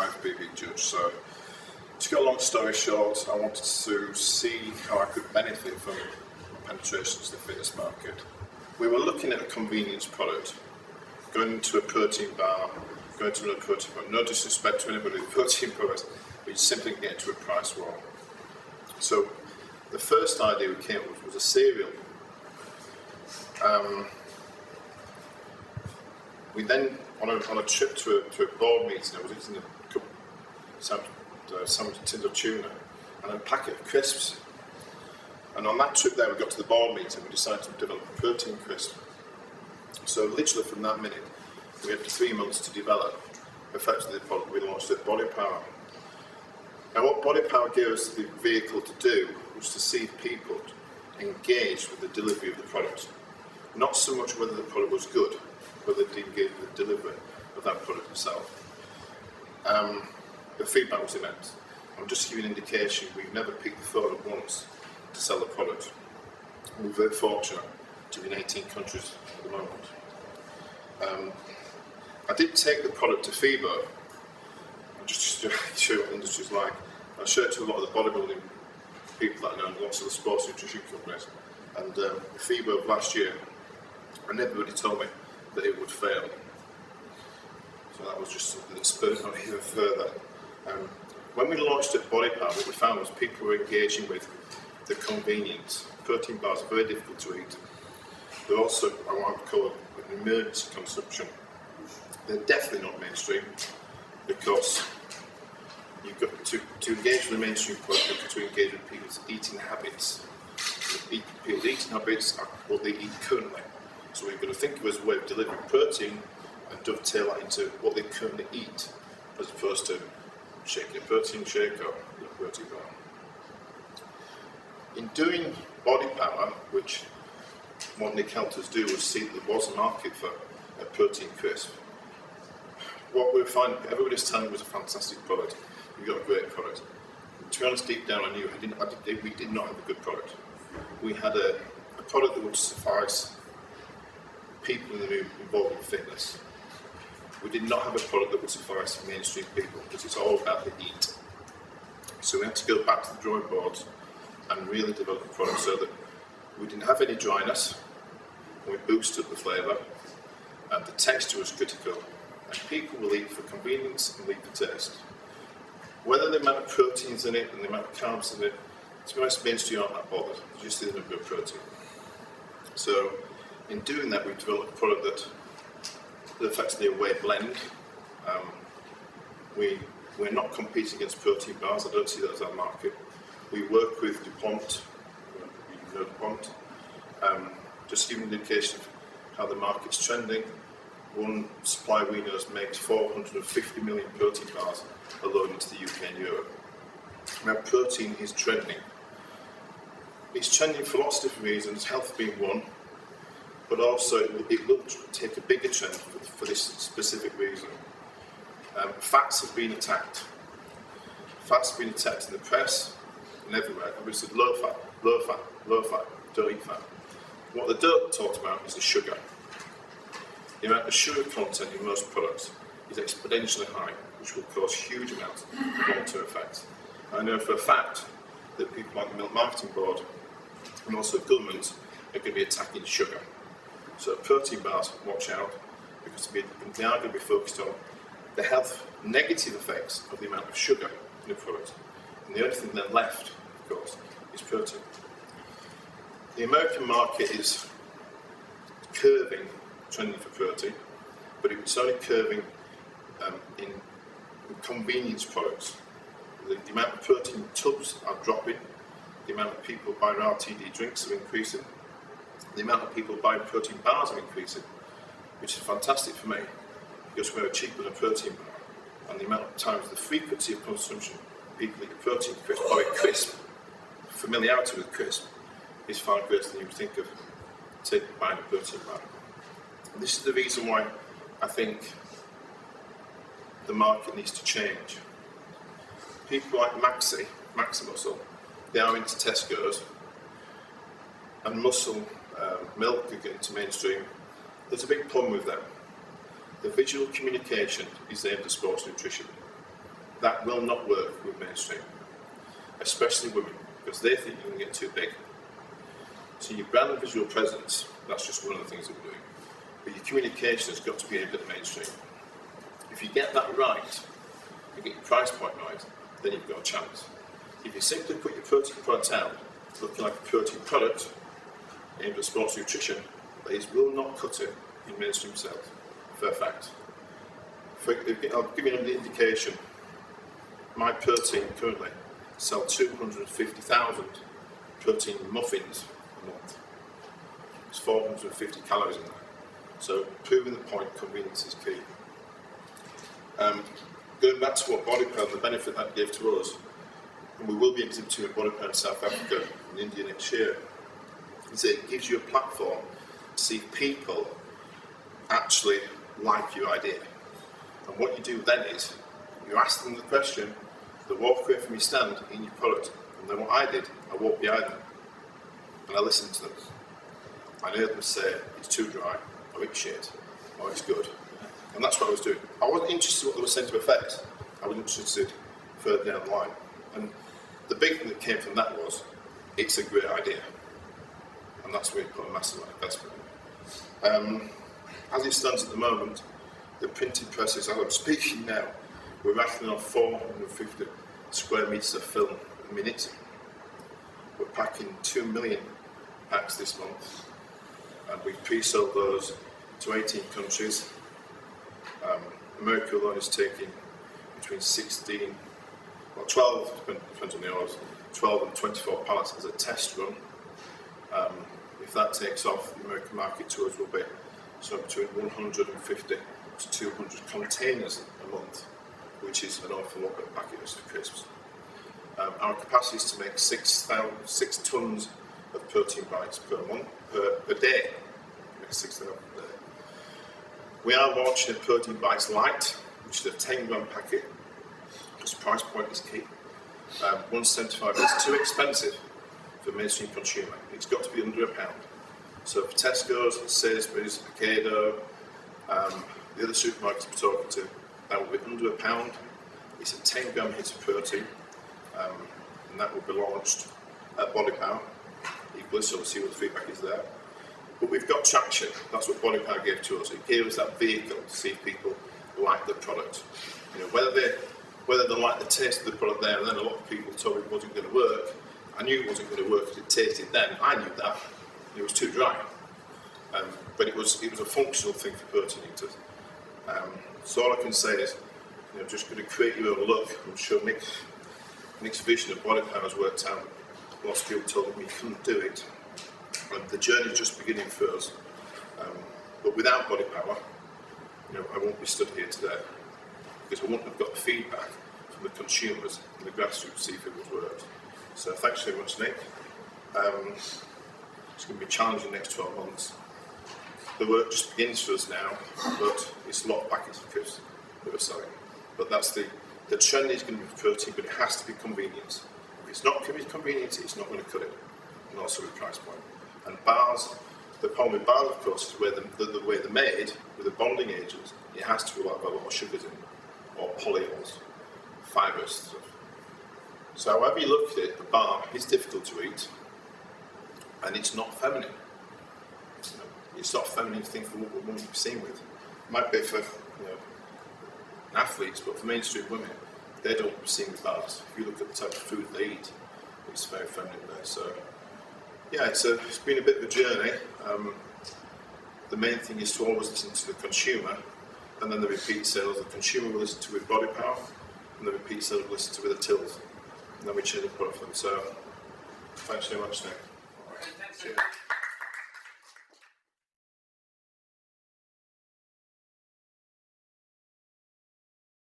IFBB judge. So, to get a long story short, I wanted to see how I could benefit from penetration to the fitness market. We were looking at a convenience product, going into a protein bar, going to another protein bar. No disrespect to anybody with protein products, but you simply get into a price war. So the first idea we came up with was a cereal. We then, on a trip to a board meeting, I was eating a couple tins of tuna and a packet of crisps. And on that trip there, we got to the board meeting, we decided to develop a protein crisp. So literally from that minute, we had 3 months to develop effectively the product we launched at Body Power. Now what Body Power gave us the vehicle to do was to see people engage with the delivery of the product. Not so much whether the product was good, whether they engaged with the delivery of that product itself. The feedback was immense. I'll just give you an indication, we've never picked the phone up once to sell the product. We're very fortunate to be in 18 countries at the moment. I did take the product to FIBO, just to show you what the industry's like. I showed it to a lot of the bodybuilding people that I know, and lots of the sports nutrition companies. And the FIBO of last year, and everybody told me that it would fail. So that was just something that spurred on even further. When we launched at Body Power, what we found was people were engaging with the convenience. Protein bars are very difficult to eat. They're also, I want to call it, an emergency consumption. They're definitely not mainstream, because you've got to engage with the mainstream product, you've got to engage with people's eating habits. People's eating habits are what they eat currently. So we've got to think of it as a way of delivering protein and dovetail that into what they currently eat, as opposed to shaking a protein shake or a protein bar. In doing Body Power, which what Nick helped us do was see that there was a market for a protein crisp. What we were finding, everybody's telling me it was a fantastic product. We've got a great product. To be honest, deep down I knew we did not have a good product. We had a product that would suffice people involved in fitness. We did not have a product that would suffice mainstream people, because it's all about the eat. So we had to go back to the drawing board and really develop a product so that we didn't have any dryness, and we boosted the flavour, and the texture was critical, and people will eat for convenience and eat for taste. Whether the amount of proteins in it and the amount of carbs in it, to be honest, mainstream aren't that bothered, they just need a bit of protein. So in doing that, we've developed a product that effectively a whey blend. We're not competing against protein bars, I don't see that as our market. We work with DuPont, you know DuPont, just to give an indication of how the market's trending. One supplier we know makes 450 million protein bars alone into the UK and Europe. Now protein is trending. It's trending for lots of different reasons, health being one, but also it will take a bigger trend for this specific reason. Fats have been attacked. Fats have been attacked in the press and everywhere. Everybody said low fat, low fat, low fat, don't eat fat. What they don't talk about is the sugar. The amount of sugar content in most products is exponentially high, which will cause huge amounts of long-term effects. I know for a fact that people like the Milk Marketing Board and also governments are going to be attacking sugar. So protein bars, watch out, because they are going to be focused on the health negative effects of the amount of sugar in the product. And the only thing then left, of course, is protein. The American market is curving, trending for protein, but it's only curving in convenience products. The amount of protein tubs are dropping, the amount of people buying RTD drinks are increasing, the amount of people buying protein bars are increasing, which is fantastic for me, because we're cheaper than a protein bar, and the amount of times, the frequency of consumption, people eat a protein crisp or a crisp, familiarity with crisp, is far greater than you would think of buying a protein bar. And this is the reason why I think the market needs to change. People like Maximuscle, they are into Tesco's, and muscle milk are getting to mainstream. There's a big problem with them. The visual communication is aimed at sports nutrition. That will not work with mainstream, especially women, because they think you're going to get too big. So your brand and visual presence, that's just one of the things that we're doing. But your communication has got to be aimed at mainstream. If you get that right, you get your price point right, then you've got a chance. If you simply put your protein product out, looking like a protein product aimed at sports nutrition, these will not cut it in mainstream sales. Fair fact. I'll give you an indication. My protein currently sells 250,000 protein muffins a month. There's 450 calories in there. So proving the point, convenience is key. Going back to what BodyPower, the benefit that gave to us, and we will be exhibiting at BodyPower in South Africa and India next year, is that it gives you a platform to see people actually like your idea. And what you do then is, you ask them the question, they walk away from your stand in your product, and then what I did, I walked behind them, and I listened to them. I heard them say, it's too dry, or it's shit, or it's good. And that's what I was doing. I wasn't interested in what they were saying to effect. I was interested further down the line. And the big thing that came from that was, it's a great idea. And that's where you put a massive investment in. As it stands at the moment, the printing presses, as I'm speaking now, we're rattling off 450 square metres of film a minute. We're packing 2 million packs this month. And we've pre-sold those to 18 countries. America alone is taking between 12, depends on the orders, 12 and 24 pallets as a test run. If that takes off, the American market to us will be between 150 to 200 containers a month, which is an awful lot of packages for crisps. Our capacity is to make 6 tons of protein bites per day. Make 6,000 per day. We are launching a protein bites light, which is a 10-gram packet, because price point is key. 175 is too expensive for mainstream consumer. It's got to be under £1. So for Tesco's, Sainsbury's, Ocado, the other supermarkets we're talking to, that will be under £1. It's a 10-gram hit of protein, and that will be launched at BodyPower equally, so we'll see what the feedback is there. But we've got traction. That's what BodyPower gave to us. It gave us that vehicle to see if people like the product. You know, whether they like the taste of the product there, and then a lot of people told me it wasn't going to work. I knew it wasn't going to work because it tasted then. I knew that. It was too dry. But it was a functional thing for protein eaters. So all I can say is, just going to create your own look. I'm sure Nick's vision of BodyPower has worked out. Lots of people told me he couldn't do it. And the journey is just beginning for us. But without BodyPower, I won't be stood here today, because I wouldn't have got the feedback from the consumers and the grassroots to see if it was worked. So thanks very much, Nick. It's going to be challenging the next 12 months. The work just begins for us now, but it's a lot of packets of crisps that we're selling. But that's the trend is going to be protein, but it has to be convenience. If it's not convenience, it's not going to cut it, and also with price point. And bars, the problem with bars, of course, is where the way they're made, with the bonding agents, it has to have a lot of sugars in, or polyols, fibrous stuff. So however you look at it, the bar is difficult to eat, and it's not feminine. It's not a feminine thing for what women be seen with. It might be for athletes, but for mainstream women, they don't be seen with bars. If you look at the type of food they eat, it's very feminine there. So yeah, it's been a bit of a journey. The main thing is to always listen to the consumer, and then the repeat sales. The consumer will listen to with BodyPower, and the repeat sales will listen to with the tills, and then we change the product for them. So thanks very much, Nick. All right. Cheers.